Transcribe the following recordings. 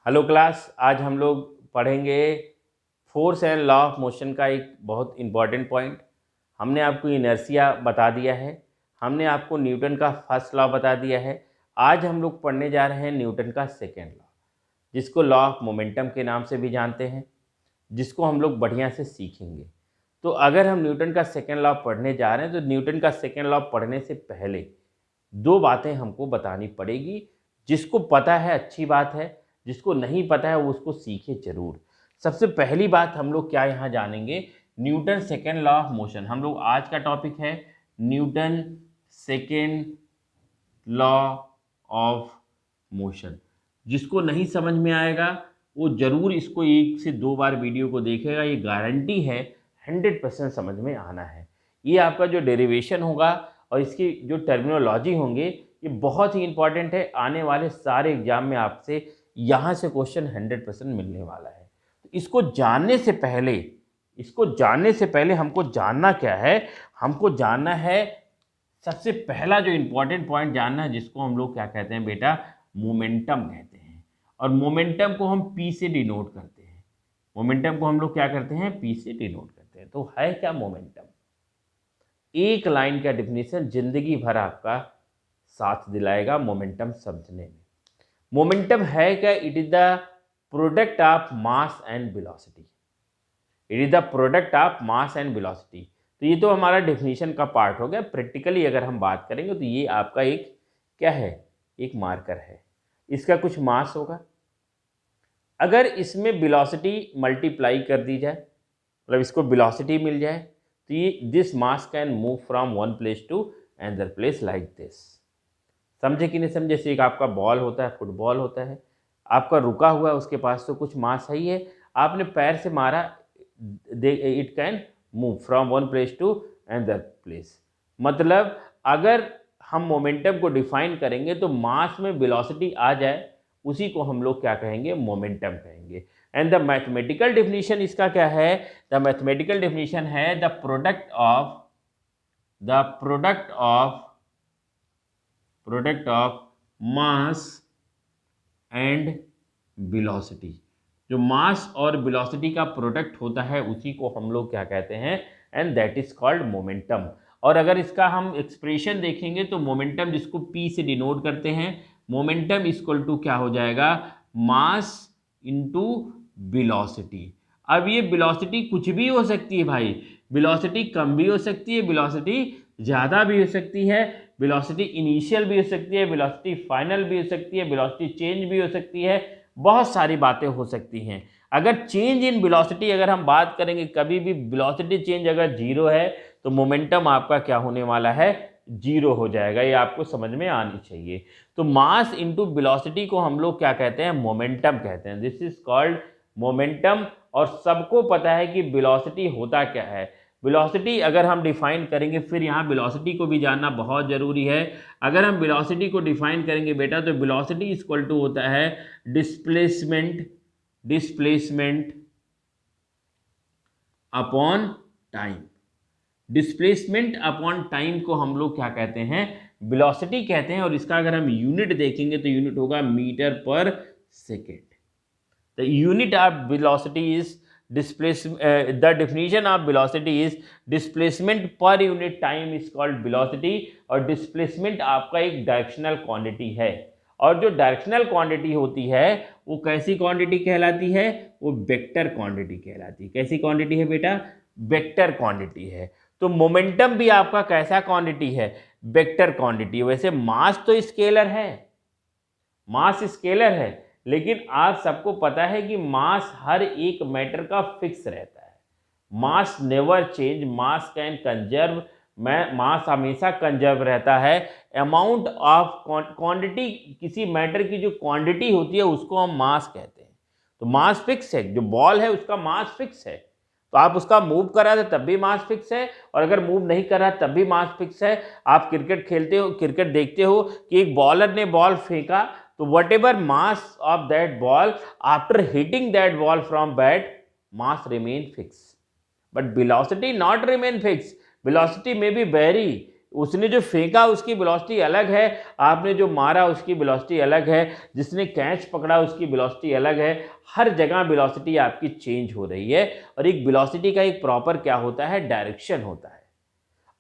Hello class, आज हम लोग पढ़ेंगे force and law of motion का एक बहुत इम्पॉर्टेंट पॉइंट। हमने आपको इनर्शिया बता दिया है, हमने आपको न्यूटन का फर्स्ट लॉ बता दिया है। आज हम लोग पढ़ने जा रहे हैं न्यूटन का सेकेंड लॉ, जिसको लॉ ऑफ मोमेंटम के नाम से भी जानते हैं, जिसको हम लोग बढ़िया से सीखेंगे। तो अगर हम न्यूटन का सेकेंड लॉ पढ़ने जा रहे हैं तो न्यूटन का सेकेंड लॉ पढ़ने से पहले दो बातें हमको बतानी पड़ेगी। जिसको पता है अच्छी बात है, जिसको नहीं पता है वो उसको सीखे जरूर। सबसे पहली बात हम लोग क्या यहाँ जानेंगे, Newton second law of motion. हम लोग आज का टॉपिक है Newton second law of motion. जिसको नहीं समझ में आएगा वो जरूर इसको 1 से 2 बार वीडियो को देखेगा, ये गारंटी है 100% समझ में आना है। ये आपका जो डेरिवेशन होगा और इसकी जो टर्मिनोलॉजी होंगे ये बहुत ही इंपॉर्टेंट है। आने वाले सारे एग्जाम में आपसे यहाँ से क्वेश्चन 100% मिलने वाला है। तो इसको जानने से पहले हमको जानना क्या है, हमको जानना है सबसे पहला जो इम्पोर्टेंट पॉइंट जानना है, जिसको हम लोग क्या कहते हैं बेटा, मोमेंटम कहते हैं। और मोमेंटम को हम पी से डिनोट करते हैं। मोमेंटम को हम लोग क्या करते हैं, पी से डिनोट करते हैं। तो है क्या मोमेंटम? एक लाइन का डिफिनीशन जिंदगी भर आपका साथ दिलाएगा मोमेंटम समझने में। मोमेंटम है क्या? It is the product of mass and velocity. It is the product of mass and velocity. तो ये तो हमारा डेफिनेशन का पार्ट हो गया। प्रैक्टिकली अगर हम बात करेंगे तो ये आपका एक क्या है, एक मार्कर है। इसका कुछ मास होगा। अगर इसमें वेलोसिटी मल्टीप्लाई कर दी जाए, मतलब इसको वेलोसिटी मिल जाए, तो ये this mass can move from one place to another place like this. समझे कि नहीं समझे? जैसे एक आपका बॉल होता है, फुटबॉल होता है, आपका रुका हुआ है, उसके पास तो कुछ मास है ही है, आपने पैर से मारा, it can move from one place to another place. मतलब अगर हम मोमेंटम को डिफाइन करेंगे तो मास में वेलोसिटी आ जाए, उसी को हम लोग क्या कहेंगे, मोमेंटम कहेंगे। एंड द मैथमेटिकल डेफिनेशन इसका क्या है? द मैथमेटिकल डेफिनेशन है the product of mass and velocity. जो मास और वेलोसिटी का प्रोडक्ट होता है उसी को हम लोग क्या कहते हैं, and that is called momentum. और अगर इसका हम एक्सप्रेशन देखेंगे तो मोमेंटम, जिसको पी से डिनोट करते हैं, मोमेंटम इक्वल टू क्या हो जाएगा, मास इनटू वेलोसिटी। अब ये वेलोसिटी कुछ भी हो सकती है भाई, वेलोसिटी कम भी हो सकती है, वेलोसिटी ज़्यादा भी हो सकती है, वेलोसिटी इनिशियल भी हो सकती है, वेलोसिटी फाइनल भी हो सकती है, वेलोसिटी चेंज भी हो सकती है, बहुत सारी बातें हो सकती हैं। अगर चेंज इन वेलोसिटी अगर हम बात करेंगे, कभी भी वेलोसिटी चेंज अगर जीरो है तो मोमेंटम आपका क्या होने वाला है, जीरो हो जाएगा। ये आपको समझ में आनी चाहिए। तो मास इनटू वेलोसिटी को हम लोग क्या कहते हैं, मोमेंटम कहते हैं। This is called momentum. और सबको पता है कि वेलोसिटी होता क्या है। वेलोसिटी अगर हम डिफाइन करेंगे, फिर यहाँ वेलोसिटी को भी जानना बहुत जरूरी है। अगर हम वेलोसिटी को डिफाइन करेंगे बेटा, तो वेलोसिटी इक्वल टू होता है displacement upon time. Displacement upon time को हम लोग क्या कहते हैं, वेलोसिटी कहते हैं। और इसका अगर हम यूनिट देखेंगे तो यूनिट होगा metre per second. The unit of velocity is the definition of velocity is displacement per unit time is called velocity। और displacement आपका एक डायरेक्शनल क्वांटिटी है। और जो डायरेक्शनल क्वांटिटी होती है वो कैसी क्वांटिटी कहलाती है, वो वेक्टर क्वांटिटी कहलाती है। कैसी क्वांटिटी है बेटा, वेक्टर क्वांटिटी है। तो मोमेंटम भी आपका कैसा क्वांटिटी है, वेक्टर क्वांटिटी। वैसे मास तो स्केलर है, मास स्केलर है, लेकिन आप सबको पता है कि मास हर एक मैटर का फिक्स रहता है। Mass never change, mass can conserve, mass हमेशा कंजर्व रहता है। अमाउंट ऑफ क्वांटिटी, किसी मैटर की जो क्वांटिटी होती है उसको हम मास कहते हैं। तो मास फिक्स है, जो बॉल है उसका मास फिक्स है, तो आप उसका मूव कर रहे थे तब भी मास फिक्स है, और अगर मूव नहीं कर रहा तब भी मास फिक्स है। आप क्रिकेट खेलते हो, क्रिकेट देखते हो कि एक बॉलर ने बॉल फेंका, तो whatever mass of that ball, after hitting that ball from bat, mass remain fixed, but velocity not remain fixed. Velocity may be vary, उसने जो फेंका उसकी वेलोसिटी अलग है, आपने जो मारा उसकी वेलोसिटी अलग है, जिसने कैच पकड़ा उसकी वेलोसिटी अलग है। हर जगह वेलोसिटी आपकी चेंज हो रही है। और एक वेलोसिटी का एक प्रॉपर क्या होता है, डायरेक्शन होता है।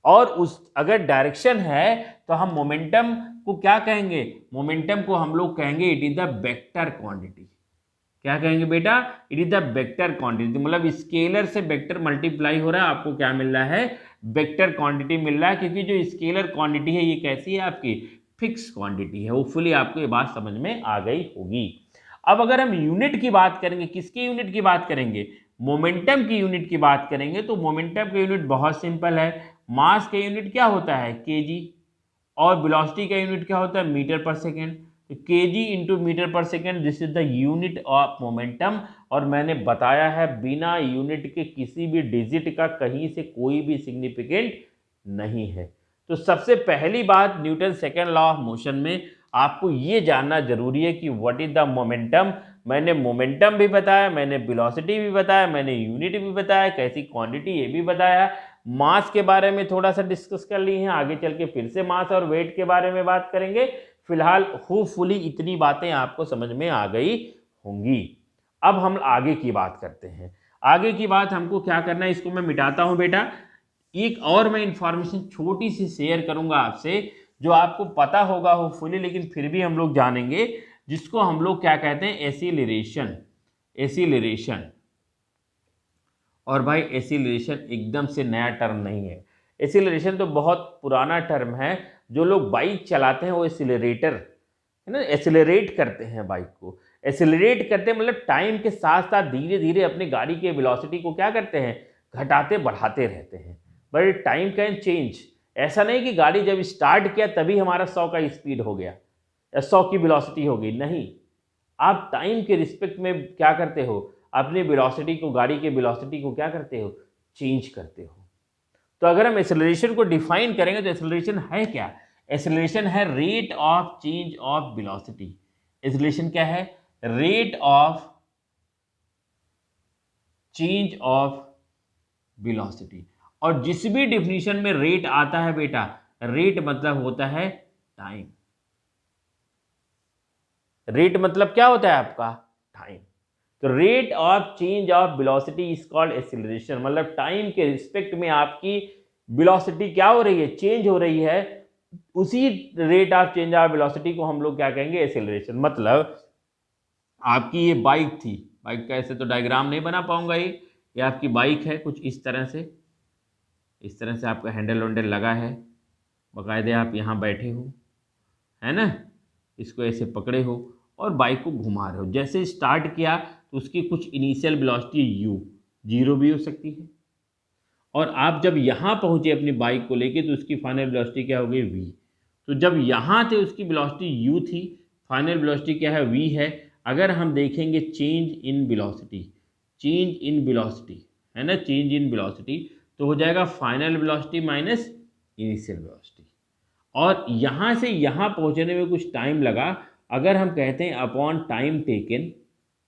और उस अगर डायरेक्शन है तो हम मोमेंटम को क्या कहेंगे, मोमेंटम को हम लोग कहेंगे it is the vector quantity. क्या कहेंगे बेटा, it is the vector quantity. मतलब स्केलर से वेक्टर मल्टीप्लाई हो रहा है, आपको क्या मिल रहा है, वेक्टर क्वांटिटी मिल रहा है। क्योंकि जो स्केलर क्वांटिटी है ये कैसी है, आपकी फिक्स क्वांटिटी है। होपफुली आपको ये बात समझ में आ गई होगी। अब अगर हम यूनिट की बात करेंगे, किसकी यूनिट की बात करेंगे, मोमेंटम की यूनिट की बात करेंगे, तो मोमेंटम का यूनिट बहुत सिंपल है। मास का यूनिट क्या होता है, केजी, और वेलोसिटी का यूनिट क्या होता है, मीटर पर सेकेंड। तो KG into metre per second, this is the unit of momentum. और मैंने बताया है बिना यूनिट के किसी भी डिजिट का कहीं से कोई भी सिग्निफिकेंट नहीं है। तो सबसे पहली बात Newton second law of motion में आपको ये जानना जरूरी है कि व्हाट इज द मोमेंटम। मैंने मोमेंटम भी बताया, मैंने वेलोसिटी भी बताया, मैंने यूनिट भी बताया, कैसी क्वांटिटी ये भी बताया। मास के बारे में थोड़ा सा डिस्कस कर ली है, आगे चल के फिर से मास और वेट के बारे में बात करेंगे। फिलहाल होपफुली इतनी बातें आपको समझ में आ गई होंगी। अब हम आगे की बात करते हैं। आगे की बात हमको क्या करना है, इसको मैं मिटाता हूं बेटा। एक और मैं इंफॉर्मेशन छोटी सी शेयर करूंगा आपसे, जो आपको पता होगा होपफुली, लेकिन फिर भी हम लोग जानेंगे, जिसको हम लोग क्या कहते हैं, एसिलरेशन। एसिलरेशन, और भाई एसिलरेशन एकदम से नया टर्म नहीं है। एसिलरेशन तो बहुत पुराना टर्म है। जो लोग बाइक चलाते हैं वो एसिलरेटर है ना, एसिलरेट करते हैं बाइक को। एसिलरेट करते हैं मतलब टाइम के साथ साथ धीरे धीरे अपनी गाड़ी के वेलोसिटी को क्या करते हैं, घटाते बढ़ाते रहते हैं। But time can change. ऐसा नहीं कि गाड़ी जब स्टार्ट किया तभी हमारा 100 का स्पीड हो गया या 100 की वेलोसिटी हो गई, नहीं। आप टाइम के रिस्पेक्ट में क्या करते हो, अपनी वेलोसिटी को, गाड़ी के वेलोसिटी को क्या करते हो, चेंज करते हो। तो अगर हम एक्सेलरेशन को डिफाइन करेंगे तो एक्सेलरेशन है क्या, एक्सेलरेशन है rate of change of velocity. Acceleration क्या है, rate of change of velocity. और जिस भी डिफिनीशन में रेट आता है बेटा, रेट मतलब होता है टाइम। रेट मतलब क्या होता है आपका, टाइम। तो rate of change of velocity is called acceleration. मतलब टाइम के रिस्पेक्ट में आपकी वेलोसिटी क्या हो रही है, चेंज हो रही है, उसी rate of change of velocity को हम लोग क्या कहेंगे, एक्सीलरेशन। मतलब आपकी ये बाइक थी, बाइक का ऐसे तो डायग्राम नहीं बना पाऊंगा, ये आपकी बाइक है कुछ इस तरह से, इस तरह से आपका हैंडल वैंडल लगा है, बाकायदे आप यहाँ बैठे हो, है ना, इसको ऐसे पकड़े हो और बाइक को घुमा रहे हो। जैसे स्टार्ट किया तो उसकी कुछ इनिशियल वेलोसिटी u, जीरो भी हो सकती है, और आप जब यहाँ पहुँचे अपनी बाइक को लेके तो उसकी फाइनल वेलोसिटी क्या हो गई, v। तो जब यहाँ थे उसकी वेलोसिटी u थी, फाइनल वेलोसिटी क्या है, v है। अगर हम देखेंगे change in velocity, change in velocity है ना, चेंज इन वेलोसिटी, तो हो जाएगा final velocity minus initial velocity. और यहाँ से यहाँ पहुँचने में कुछ टाइम लगा। अगर हम कहते हैं upon time taken,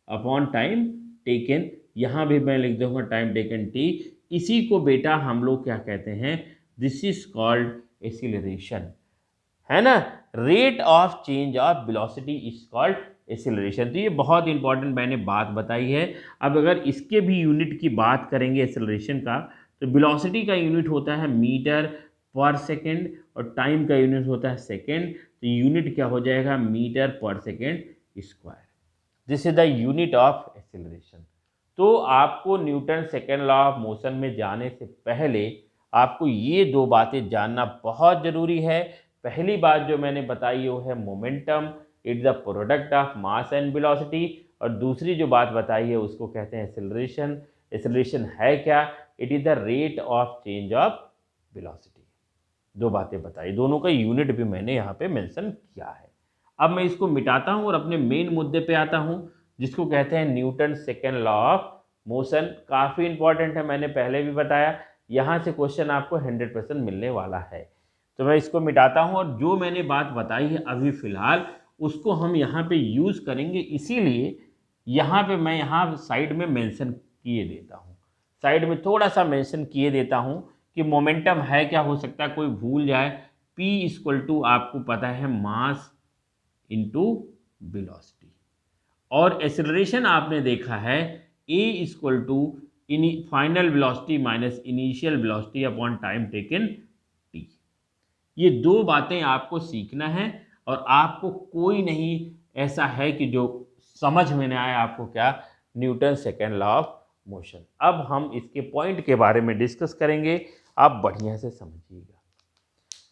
upon time taken, यहाँ भी मैं लिख दूंगा टाइम टेकन t। इसी को बेटा हम लोग क्या कहते हैं, दिस इज कॉल्ड एक्सीलरेशन, है ना। Rate of change of velocity is called acceleration. तो ये बहुत इंपॉर्टेंट मैंने बात बताई है। अब अगर इसके भी यूनिट की बात करेंगे एक्सीलरेशन का, तो वेलोसिटी का यूनिट होता है मीटर पर सेकेंड और टाइम का यूनिट होता है सेकेंड। तो यूनिट क्या हो जाएगा, metre per second square. This is the unit of acceleration. तो आपको Newton second law of motion में जाने से पहले आपको ये दो बातें जानना बहुत जरूरी है। पहली बात जो मैंने बताई वो है momentum, it's the product of mass and velocity. और दूसरी जो बात बताई है उसको कहते हैं एक्सीलरेशन। एक्सीलरेशन है क्या, it is the rate of change of velocity. दो बातें बताई, दोनों का यूनिट भी मैंने यहाँ पे मेंशन किया है। अब मैं इसको मिटाता हूँ और अपने मेन मुद्दे पे आता हूँ, जिसको कहते हैं Newton second law of motion. काफ़ी इंपॉर्टेंट है, मैंने पहले भी बताया, यहाँ से क्वेश्चन आपको 100% मिलने वाला है। तो मैं इसको मिटाता हूँ और जो मैंने बात बताई है अभी फ़िलहाल उसको हम यहाँ पे यूज़ करेंगे। इसीलिए यहाँ पे मैं यहाँ साइड में मेंशन किए देता हूँ, साइड में थोड़ा सा मेंशन किए देता हूँ कि मोमेंटम है क्या, हो सकता है कोई भूल जाए। P इक्वल टू आपको पता है मास इंटू वेलोसिटी, और एक्सेलरेशन आपने देखा है A equal to final velocity minus initial velocity upon time taken t। ये दो बातें आपको सीखना है, और आपको कोई नहीं ऐसा है कि जो समझ में न आए आपको क्या, Newton second law of motion. अब हम इसके पॉइंट के बारे में डिस्कस करेंगे, आप बढ़िया से समझिएगा,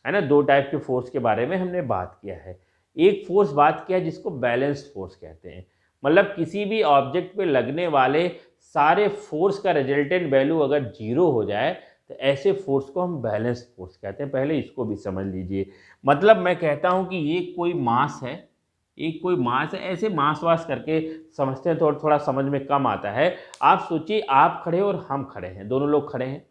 है ना। दो टाइप के फोर्स के बारे में हमने बात किया है। एक फोर्स बात किया जिसको बैलेंस फोर्स कहते हैं, मतलब किसी भी ऑब्जेक्ट पे लगने वाले सारे फोर्स का रिजल्टेंट वैल्यू अगर जीरो हो जाए तो ऐसे फोर्स को हम बैलेंस फोर्स कहते हैं। पहले इसको भी समझ लीजिए। मतलब मैं कहता हूं कि ये कोई मास है, एक कोई मास है, ऐसे मास वास करके समझते हैं तो थोड़ा समझ में कम आता है। आप सोचिए, आप खड़े और हम खड़े हैं, दोनों लोग खड़े हैं।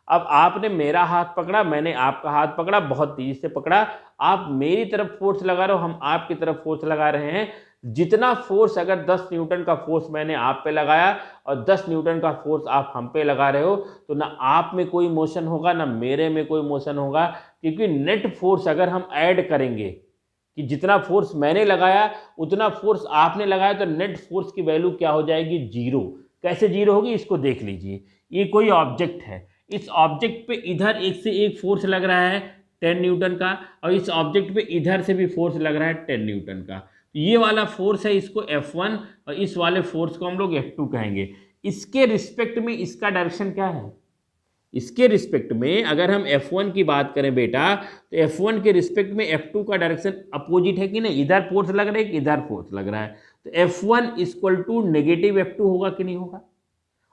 अब आपने मेरा हाथ पकड़ा, मैंने आपका हाथ पकड़ा, बहुत तेजी से पकड़ा। आप मेरी तरफ फोर्स लगा रहे हो, हम आपकी तरफ फोर्स लगा रहे हैं। जितना फोर्स, अगर 10 न्यूटन का फोर्स मैंने आप पे लगाया और 10 न्यूटन का फोर्स आप हम पे लगा रहे हो, तो ना आप में कोई मोशन होगा ना मेरे में कोई मोशन होगा, क्योंकि नेट फोर्स अगर हम ऐड करेंगे कि जितना फोर्स मैंने लगाया उतना फोर्स आपने लगाया, तो नेट फोर्स की वैल्यू क्या हो जाएगी, जीरो। कैसे जीरो होगी इसको देख लीजिए। ये कोई ऑब्जेक्ट है, इस ऑब्जेक्ट पे इधर एक से एक फोर्स लग रहा है 10 न्यूटन का, और इस ऑब्जेक्ट पे इधर से भी फोर्स लग रहा है 10 न्यूटन का। तो ये वाला फोर्स है, इसको F1, और इस वाले फोर्स को हम लोग F2 कहेंगे। इसके रिस्पेक्ट में इसका डायरेक्शन क्या है, इसके रिस्पेक्ट में अगर हम F1 की बात करें बेटा, तो F1 के रिस्पेक्ट में F2 का डायरेक्शन अपोजिट है कि नहीं, इधर फोर्स लग रहा है कि इधर फोर्स लग रहा है, तो F1 equal to negative F2 होगा कि नहीं होगा।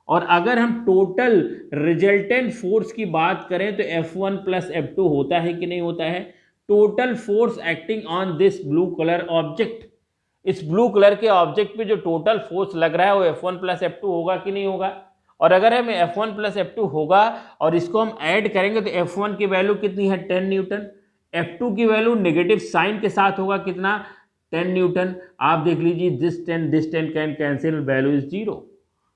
और अगर हम टोटल रिजल्टेंट फोर्स की बात करें तो F1 प्लस F2 होता है कि नहीं होता है। Total force acting on this blue colour object, इस ब्लू कलर के ऑब्जेक्ट पे जो टोटल फोर्स लग रहा है वो F1 प्लस F2 होगा कि नहीं होगा। और अगर हमें F1 प्लस F2 होगा और इसको हम ऐड करेंगे तो F1 की वैल्यू कितनी है, 10 न्यूटन। F2 की वैल्यू नेगेटिव साइन के साथ होगा कितना, 10 न्यूटन। आप देख लीजिए, this 10 can cancel, value is zero.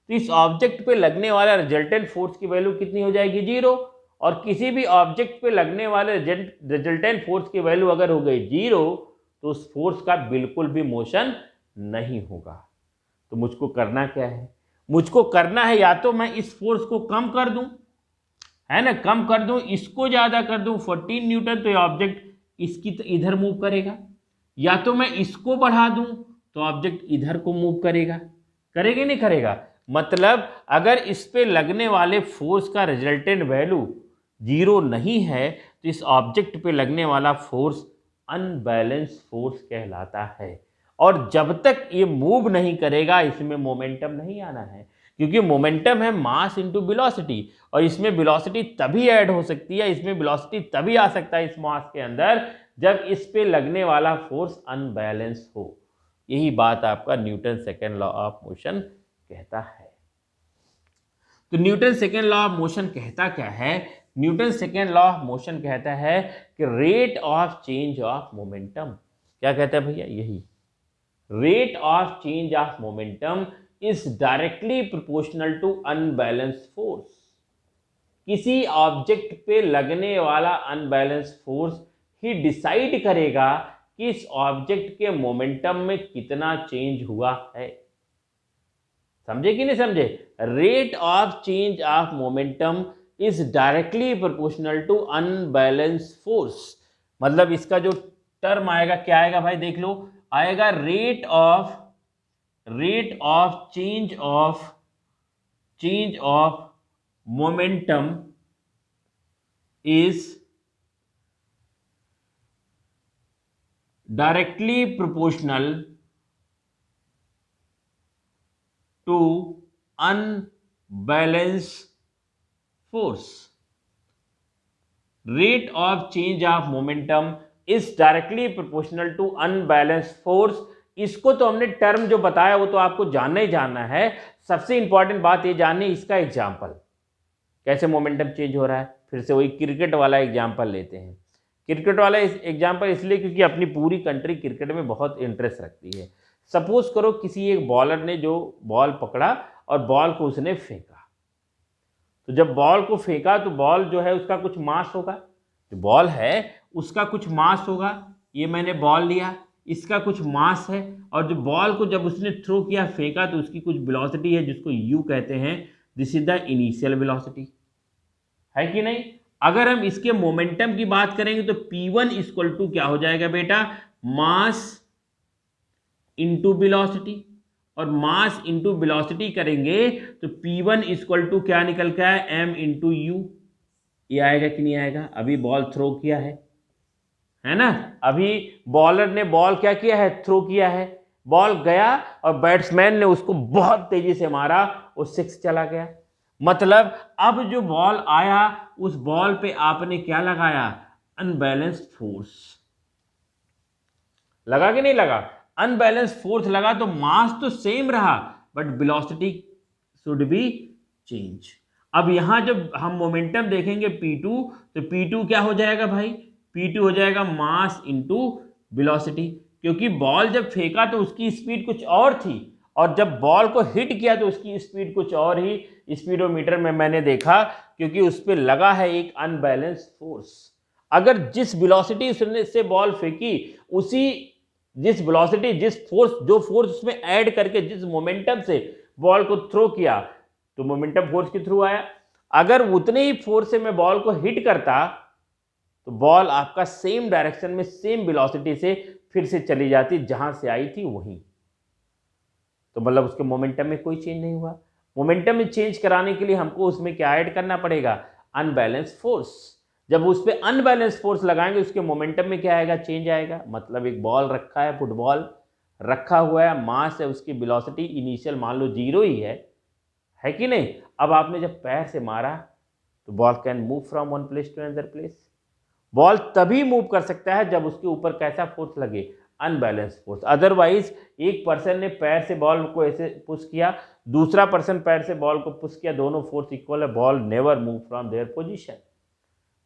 तो इस ऑब्जेक्ट पे लगने वाला रिजल्टेंट फोर्स की वैल्यू कितनी हो जाएगी, जीरो। और किसी भी ऑब्जेक्ट पे लगने वाले रिजल्टेंट फोर्स की वैल्यू अगर हो गई जीरो, तो उस फोर्स का बिल्कुल भी मोशन नहीं होगा। तो मुझको करना क्या है, मुझको करना है या तो मैं इस फोर्स को कम कर दूं, है ना, कम कर दूं, इसको ज्यादा कर दूं 14 न्यूटन, तो ये ऑब्जेक्ट इसकी इधर मूव करेगा, या तो मैं इसको बढ़ा दूं तो ऑब्जेक्ट इधर को मूव करेगा। करेगा नहीं करेगा, मतलब अगर इस पे लगने वाले फोर्स का रिजल्टेंट वैल्यू जीरो नहीं है तो इस ऑब्जेक्ट पे लगने वाला फोर्स अनबैलेंस फोर्स कहलाता है। और जब तक ये मूव नहीं करेगा इसमें मोमेंटम नहीं आना है, क्योंकि मोमेंटम है मास इंटू वेलोसिटी, और इसमें वेलोसिटी तभी ऐड हो सकती है, इसमें वेलोसिटी तभी आ सकता है इस मास के अंदर जब इस पे लगने वाला फोर्स अनबैलेंस हो। यही बात आपका Newton second law of motion कहता है। तो Newton second law of motion कहता क्या है, Newton second law of motion कहता है कि rate of change of momentum, क्या कहता है भैया, यही rate of change of momentum is directly proportional to unbalance force. किसी ऑब्जेक्ट पे लगने वाला अनबैलेंस फोर्स ही डिसाइड करेगा कि इस ऑब्जेक्ट के मोमेंटम में कितना चेंज हुआ है। समझे कि नहीं समझे, rate of change of momentum is directly proportional to unbalance force. मतलब इसका जो टर्म आएगा क्या आएगा भाई, देख लो, आएगा rate of change of momentum is directly proportional to unbalance force. Rate of change of momentum is directly proportional to unbalance force. इसको तो हमने टर्म जो बताया वो तो आपको जानना ही जानना है। सबसे इंपॉर्टेंट बात ये जाननी, इसका एग्जाम्पल कैसे मोमेंटम चेंज हो रहा है। फिर से वही क्रिकेट वाला एग्जाम्पल लेते हैं। क्रिकेट वाला एग्जाम्पल इसलिए क्योंकि अपनी पूरी कंट्री क्रिकेट में बहुत इंटरेस्ट रखती है। सपोज करो किसी एक बॉलर ने जो बॉल पकड़ा और बॉल को उसने फेंका, तो जब बॉल को फेंका तो बॉल जो है उसका कुछ मास होगा, जो बॉल है उसका कुछ मास होगा। ये मैंने बॉल लिया, इसका कुछ मास है, और जो बॉल को जब उसने थ्रो किया, फेंका, तो उसकी कुछ वेलोसिटी है जिसको u कहते हैं। This is the initial velocity, है कि नहीं। अगर हम इसके मोमेंटम की बात करेंगे तो P1 इक्वल टू क्या हो जाएगा बेटा, मास इंटू वेलोसिटी, और मास इंटू वेलोसिटी करेंगे तो P1 इक्वल टू क्या निकल के आए, m इंटू यू। ये आएगा कि नहीं आएगा, अभी बॉल थ्रो किया है ना, अभी बॉलर ने बॉल क्या किया है, थ्रो किया है, बॉल गया और बैट्समैन ने उसको बहुत तेजी से मारा, वो 6 चला गया। मतलब अब जो बॉल आया उस बॉल पे आपने क्या लगाया, अनबैलेंस्ड फोर्स लगा कि नहीं लगा, अनबैलेंस्ड फोर्स लगा, तो मास तो सेम रहा but velocity should be change. अब यहां जब हम मोमेंटम देखेंगे P2, तो P2 क्या हो जाएगा भाई, P2 हो जाएगा मास इंटू वेलोसिटी, क्योंकि बॉल जब फेंका तो उसकी स्पीड कुछ और थी, और जब बॉल को हिट किया तो उसकी स्पीड कुछ और ही। स्पीडोमीटर में मैंने देखा, क्योंकि उस पर लगा है एक अनबैलेंस्ड फोर्स। अगर जिस वेलोसिटी से बॉल फेंकी, उसी जिस वेलोसिटी, जिस फोर्स, जो फोर्स उसमें ऐड करके जिस मोमेंटम से बॉल को थ्रो किया, तो मोमेंटम फोर्स के थ्रू आया। अगर उतने ही फोर्स से मैं बॉल को हिट करता तो बॉल आपका सेम डायरेक्शन में, सेम वेलोसिटी से फिर से चली जाती जहां से आई थी वहीं। तो मतलब उसके मोमेंटम में कोई चेंज नहीं हुआ। मोमेंटम में चेंज कराने के लिए हमको उसमें क्या ऐड करना पड़ेगा, अनबैलेंस फोर्स। जब उस पर अनबैलेंस फोर्स लगाएंगे उसके मोमेंटम में क्या आएगा, चेंज आएगा। मतलब एक बॉल रखा है, फुटबॉल रखा हुआ है, मास है, उसकी वेलोसिटी इनिशियल मान लो 0 ही है कि नहीं। अब आपने जब पैर से मारा तो ball can move from one place to another place. Ball तभी मूव कर सकता है जब उसके ऊपर कैसा फोर्स लगे, अनबैलेंस फोर्स। अदरवाइज एक पर्सन ने पैर से बॉल को ऐसे पुश किया, दूसरा पर्सन पैर से बॉल को पुश किया, दोनों फोर्स इक्वल है, ball never move from their position.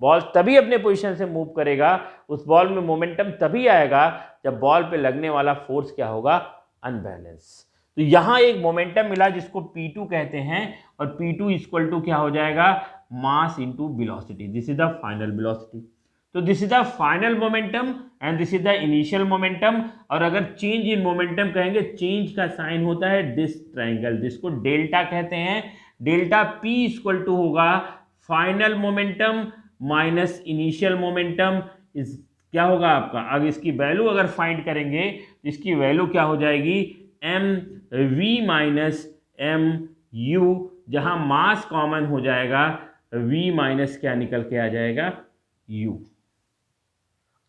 Ball तभी अपने पोजीशन से मूव करेगा, उस बॉल में मोमेंटम तभी आएगा जब बॉल पे लगने वाला फोर्स क्या होगा, अनबैलेंस। तो यहां एक मोमेंटम मिला जिसको P2 कहते हैं, और P2 इक्वल टू क्या हो जाएगा, mass into velocity. This is the final velocity. तो this is the final momentum and this is the initial momentum. और अगर चेंज इन मोमेंटम कहेंगे, चेंज का साइन होता है दिस ट्राइंगल, जिसको डेल्टा कहते हैं। डेल्टा P इक्वल टू होगा final momentum minus initial momentum. इस क्या होगा आपका, अब इसकी वैल्यू अगर फाइंड करेंगे तो इसकी वैल्यू क्या हो जाएगी, M V minus M U, जहां मास कॉमन हो जाएगा, v माइनस क्या निकल के आ जाएगा, u।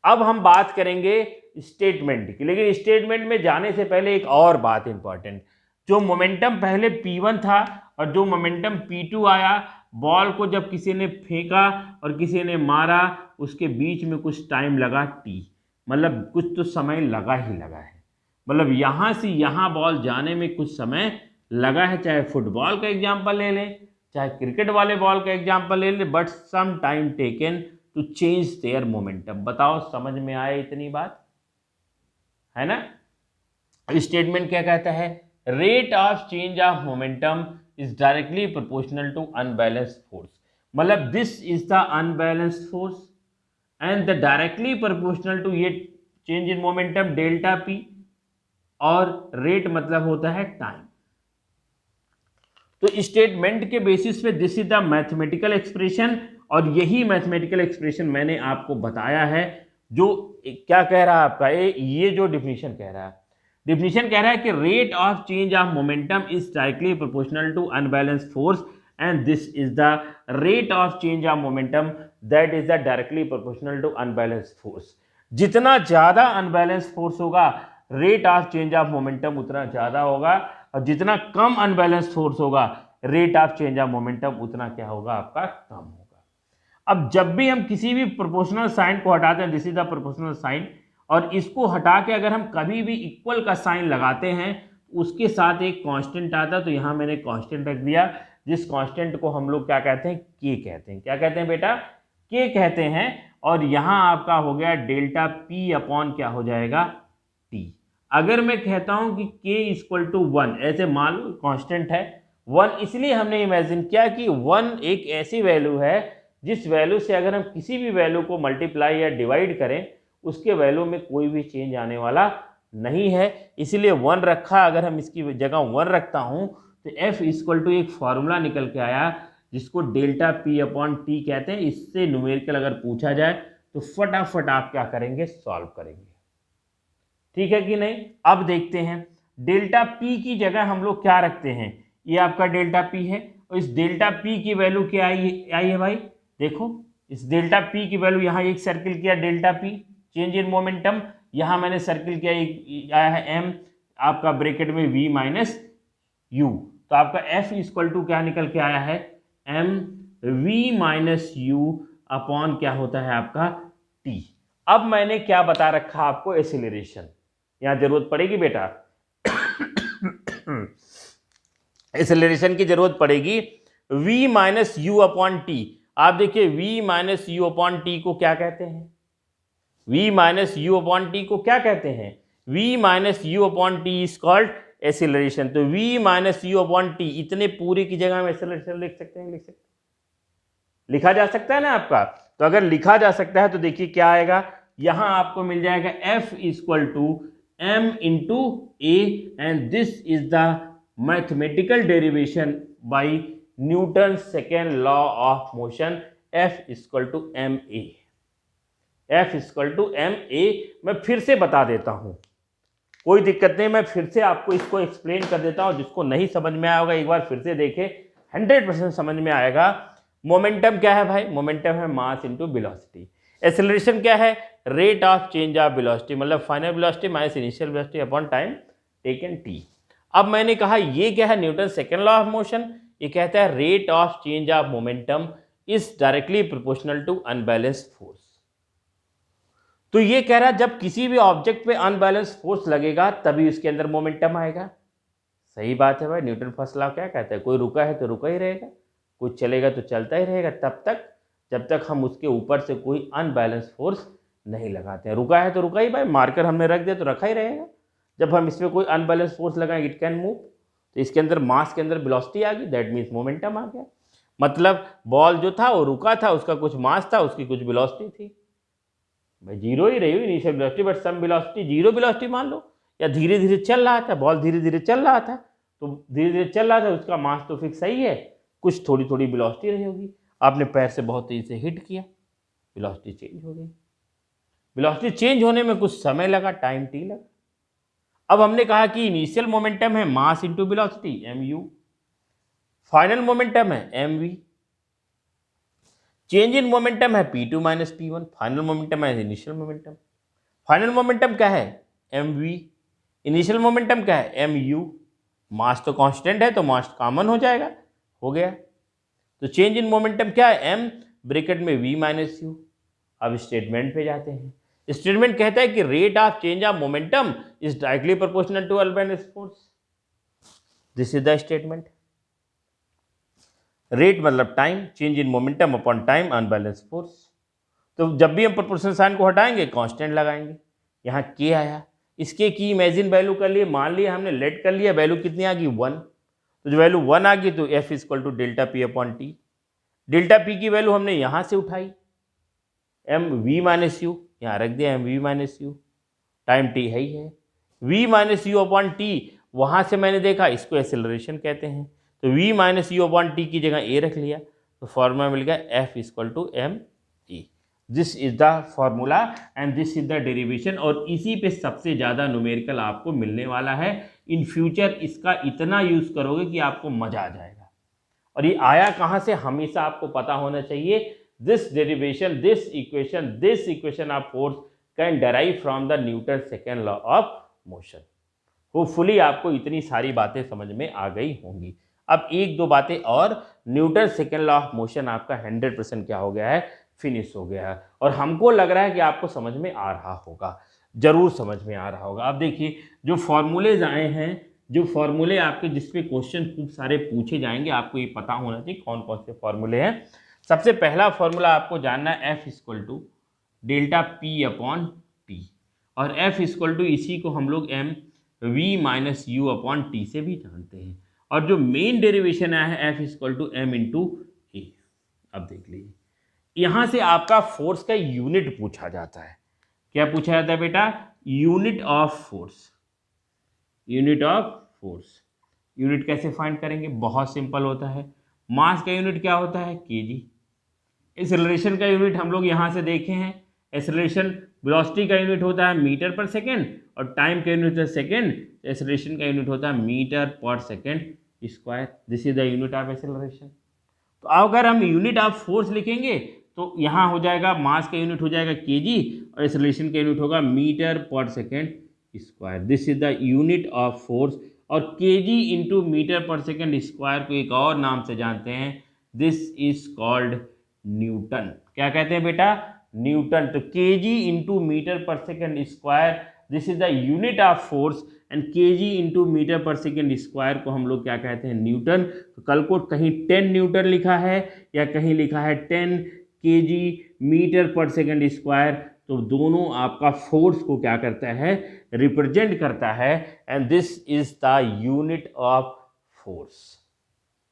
अब हम बात करेंगे स्टेटमेंट की, लेकिन स्टेटमेंट में जाने से पहले एक और बात इंपॉर्टेंट। जो मोमेंटम पहले P1 था और जो मोमेंटम P2 आया, बॉल को जब किसी ने फेंका और किसी ने मारा, उसके बीच में कुछ टाइम लगा t, मतलब कुछ तो समय लगा ही लगा है। मतलब यहां से यहां बॉल जाने में कुछ समय लगा है, चाहे फुटबॉल का एग्जांपल ले लें, चाहे क्रिकेट वाले बॉल का एग्जांपल ले लें, but some time taken to change their momentum. बताओ समझ में आए इतनी बात, है ना। स्टेटमेंट क्या कहता है, rate of change of momentum is directly proportional to unbalanced force. मतलब this is the unbalanced force and the directly proportional to ये change in momentum delta P, और रेट मतलब होता है टाइम। तो स्टेटमेंट के बेसिस पे this is the mathematical expression, और यही मैथमेटिकल एक्सप्रेशन मैंने आपको बताया है। जो क्या कह रहा है आपका ये जो डिफिनीशन कह रहा है, डिफिनीशन कह रहा है कि rate of change of momentum is directly proportional to unbalanced force and this is the rate of change of momentum that is the directly proportional to unbalanced force. जितना ज्यादा अनबैलेंस्ड फोर्स होगा, rate of change of momentum उतना ज्यादा होगा, और जितना कम unbalanced force होगा, rate of change of momentum उतना क्या होगा, आपका कम होगा। अब जब भी हम किसी भी प्रोपोर्शनल साइन को हटाते हैं, this is the proportional sign, और इसको हटा के अगर हम कभी भी इक्वल का साइन लगाते हैं, उसके साथ एक कांस्टेंट आता है। तो यहां मैंने कांस्टेंट रख दिया, जिस कांस्टेंट को हम लोग क्या कहते हैं, के कहते हैं। क्या कहते हैं बेटा, के कहते हैं। और यहां आपका हो गया डेल्टा पी अपॉन क्या हो जाएगा, टी। अगर मैं कहता हूं कि k इक्वल टू 1, ऐसे मान लो कांस्टेंट है 1 इसलिए हमने इमेजिन किया कि 1 एक ऐसी वैल्यू है जिस वैल्यू से अगर हम किसी भी वैल्यू को मल्टीप्लाई या डिवाइड करें उसके वैल्यू में कोई भी चेंज आने वाला नहीं है, इसलिए 1 रखा। अगर हम इसकी जगह 1 रखता हूं तो f इक्वल टू एक फॉर्मूला निकल के आया जिसको डेल्टा पी अपॉन टी कहते हैं। इससे न्यूमेरिकल अगर पूछा जाए तो फटाफट आप क्या करेंगे, सॉल्व करेंगे। ठीक है कि नहीं। अब देखते हैं डेल्टा पी की जगह हम लोग क्या रखते हैं, ये आपका डेल्टा पी है और इस डेल्टा पी की वैल्यू क्या आई है भाई, देखो इस डेल्टा पी की वैल्यू, यहाँ एक सर्किल किया delta P change in momentum, यहाँ मैंने सर्किल किया एक आया है एम, आपका ब्रैकेट में वी माइनस यू, तो आपका एफ इक्वल टू क्या निकल के आया है, M V minus U upon क्या होता है आपका टी। अब मैंने क्या बता रखा आपको, एसिलरेशन, यहां जरूरत पड़ेगी बेटा एसिलरेशन की जरूरत पड़ेगी। v minus U upon T, आप देखिए v minus U upon T को क्या कहते हैं, v minus U upon T को क्या कहते हैं, v minus U upon T is called acceleration. तो v minus U upon T इतने पूरे की जगह हम एसिलरेशन लिख सकते हैं, लिखा जा सकता है ना आपका। तो अगर लिखा जा सकता है तो देखिए क्या आएगा, यहां आपको मिल जाएगा f equal to m into A and this is the mathematical derivation by Newton second law of motion, f equal to M A, f equal to M A. मैं फिर से बता देता हूं, कोई दिक्कत नहीं, मैं फिर से आपको इसको एक्सप्लेन कर देता हूं, जिसको नहीं समझ में आया होगा एक बार फिर से देखे, 100% समझ में आएगा। मोमेंटम क्या है भाई, मोमेंटम है मास इंटू वेलोसिटी। एक्सेलरेशन क्या है, rate of change of velocity, मतलब final velocity minus initial velocity upon time taken T. अब मैंने कहा ये क्या है, Newton second law of motion, ये कहता है rate of change of momentum is directly proportional to unbalanced force. तो ये कह रहा है जब किसी भी ऑब्जेक्ट पे अनबैलेंस फोर्स लगेगा तभी उसके अंदर मोमेंटम आएगा। सही बात है भाई, न्यूटन फर्स्ट लॉ क्या कहता है, कोई रुका है तो रुका ही रहेगा, कोई चलेगा तो चलता ही रहेगा, तब तक जब तक हम उसके ऊपर से कोई अनबैलेंस फोर्स नहीं लगाते हैं। रुका है तो रुका ही भाई, मार्कर हमने रख दिया तो रखा ही रहेगा। जब हम इसमें कोई अनबैलेंस फोर्स लगाएंगे इट कैन मूव, तो इसके अंदर मास के अंदर वेलोसिटी आ गई, दैट मीन्स मोमेंटम आ गया। मतलब बॉल जो था वो रुका था, उसका कुछ मास था, उसकी कुछ वेलोसिटी थी भाई, जीरो ही रही हुई initial velocity but some velocity, zero velocity मान लो, या धीरे धीरे चल रहा था बॉल, धीरे धीरे चल रहा था, तो धीरे धीरे चल रहा था, उसका मास तो फिक्स सही है, कुछ थोड़ी थोड़ी वेलोसिटी रही होगी, आपने पैर से बहुत तेजी से हिट किया, वेलोसिटी चेंज हो गई, वेलोसिटी चेंज होने में कुछ समय लगा, टाइम टी लगा। अब हमने कहा कि इनिशियल मोमेंटम है mass into velocity M U, final momentum है M V, change in momentum है P2 minus P1, final momentum है इनिशियल मोमेंटम। फाइनल मोमेंटम क्या है mv, इनिशियल मोमेंटम क्या है mu, मास तो कांस्टेंट है तो मास कॉमन हो जाएगा, हो गया। तो चेंज इन मोमेंटम क्या है m ब्रैकेट में v माइनस यू। अब स्टेटमेंट पे जाते हैं, स्टेटमेंट कहता है कि rate of change of momentum is directly proportional to unbalanced force, this is the statement. Rate मतलब time, change in momentum upon time unbalance force. तो जब भी हम प्रोपोर्शनल साइन को हटाएंगे कांस्टेंट लगाएंगे, यहाँ के आया, इसके की इमेजिन वैल्यू कर लिए, मान लिया हमने लेट कर लिया, वैल्यू कितनी आ गई 1, तो जो वैल्यू 1 आ गई तो F equal to delta P upon T. Delta P की वैल्यू हमने यहाँ से उठाई एम वी माइनस यू, यहाँ रख दिया M V minus U, time T है ही है, V minus U upon T, वहाँ से मैंने देखा इसको एक्सेलरेशन कहते हैं, तो v minus U upon T की जगह a रख लिया, तो फॉर्मूला मिल गया f equal to M A. This is the formula and this is the derivation, और इसी पे सबसे ज़्यादा न्यूमेरिकल आपको मिलने वाला है। इन फ्यूचर इसका इतना यूज़ करोगे कि आपको मज़ा आ जाएगा। और ये आया कहाँ से हमेशा आपको पता होना चाहिए, this derivation, this equation of force can derive from the Newton second law of motion. Hopefully आपको इतनी सारी बातें समझ में आ गई होंगी। अब एक दो बातें और, Newton second law of motion आपका 100% क्या हो गया है, फिनिश हो गया है, और हमको लग रहा है कि आपको समझ में आ रहा होगा, जरूर समझ में आ रहा होगा। अब देखिए जो फॉर्मूलेज आए हैं, जो फॉर्मूले आपके जिसपे क्वेश्चन खूब सारे पूछे जाएंगे, आपको ये पता होना चाहिए कौन कौन से फॉर्मूले हैं। सबसे पहला फॉर्मूला आपको जानना है F equal to delta P upon T, और एफ इक्वल टू इसी को हम लोग M V minus U upon T से भी जानते हैं। और जो मेन डेरिवेशन आया है F equal to M into A. अब देख लीजिए, यहां से आपका फोर्स का यूनिट पूछा जाता है। क्या पूछा जाता है बेटा? Unit of force. Unit of force, unit कैसे फाइंड करेंगे? बहुत सिंपल होता है। मास का यूनिट क्या होता है? केजी। एक्सेलरेशन का यूनिट हम लोग यहाँ से देखे हैं, एक्सेलरेशन वेलोसिटी का यूनिट होता है मीटर पर सेकेंड और टाइम का यूनिट होता है सेकेंड। एक्सेलरेशन का यूनिट होता है metre per second square. This is the unit of acceleration. तो अगर हम यूनिट ऑफ फोर्स लिखेंगे तो यहाँ हो जाएगा, मास का यूनिट हो जाएगा केजी और एक्सेलरेशन का यूनिट होगा metre per second square. This is the unit of force. और KG into metre per second square को एक और नाम से जानते हैं, दिस इज कॉल्ड न्यूटन। क्या कहते हैं बेटा? न्यूटन। तो KG into metre per second square, this is the unit of force and KG into metre per second square को हम लोग क्या कहते हैं? न्यूटन। तो कल को कहीं 10 न्यूटन लिखा है या कहीं लिखा है 10 KG metre per second square, तो दोनों आपका फोर्स को क्या करता है? रिप्रेजेंट करता है। And this is the unit of force.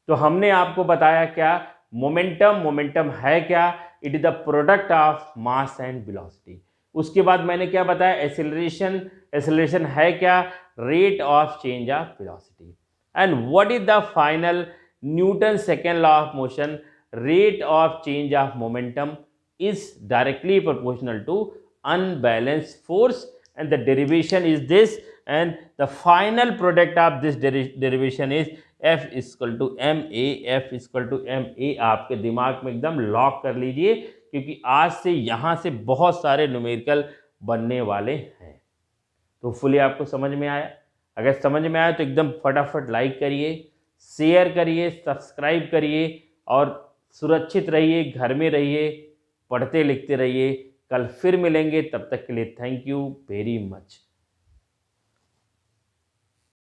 तो हमने आपको बताया क्या? मोमेंटम। मोमेंटम है क्या? It is the product of mass and velocity. उसके बाद मैंने क्या बताया? एक्सेलरेशन। एक्सेलरेशन है क्या? Rate of change of velocity. And what is the final? Newton second law of motion, rate of change of momentum is directly proportional to unbalanced force and the derivation is this, and the final product of this derivation is F equal to ma। F equal to ma आपके दिमाग में एकदम lock कर लीजिए, क्योंकि आज से यहाँ से बहुत सारे न्यूमेरिकल बनने वाले हैं। तो फुली आपको समझ में आया? अगर समझ में आया तो एकदम फटाफट लाइक करिए, शेयर करिए, सब्सक्राइब करिए और सुरक्षित रहिए, घर में रहिए, पढ़ते लिखते रहिए। कल फिर मिलेंगे, तब तक के लिए थैंक यू वेरी मच।